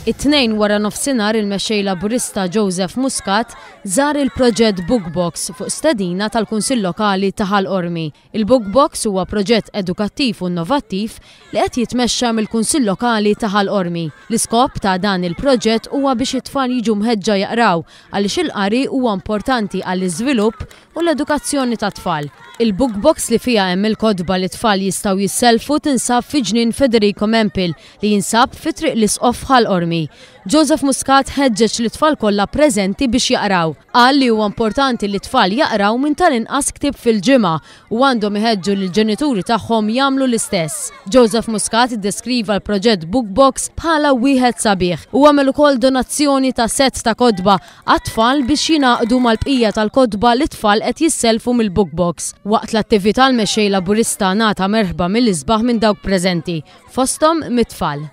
It-tnejn wara nofsinhar il-mexxej Laburista Joseph Muscat żar il-proġett Bookbox fuq stedina tal-Kunsill Lokali ta' Ħalqormi. Il-Bookbox huwa proġett edukattiv u innovattiv li qed jitmexxa mill-Kunsill Lokali ta' Ħalqormi. L-iskop ta' dan il-proġett huwa biex it-tfal jiġu mħeġġa jaqraw għaliex il-qari huwa importanti għall-iżvilupp u l-edukazzjoni ta' tfal. Il-Bookbox li fiha hemm il-kodba li tfal jistgħu jisselfu tinsab fi ġnien Federico Mempil li jinsab fi triq l-isqof Ħalqormi. Joseph Muscat ħeġġeġ li tfal kollha preżenti biex jaqraw. Qal li huwa importanti li tfal jaqraw minn tal-inqas ktieb fil-ġimgħa u għandhom iħeġġu lill-ġenituri tagħhom jagħmlu l-istess. Joseph Muscat iddeskriva l-proġett Bookbox bħala wieħed sabiħ u għamel ukoll donazzjoni ta' set ta' kodba għat-tfal biex jingħaqdu mal-bqija tal-kodba li tfal qed jisselfu mill-Bookbox. Waqt l-attività l-mexxej Laburista ngħata merħba mill-isbaħ minn dawk preżenti, fosthom mit-tfal.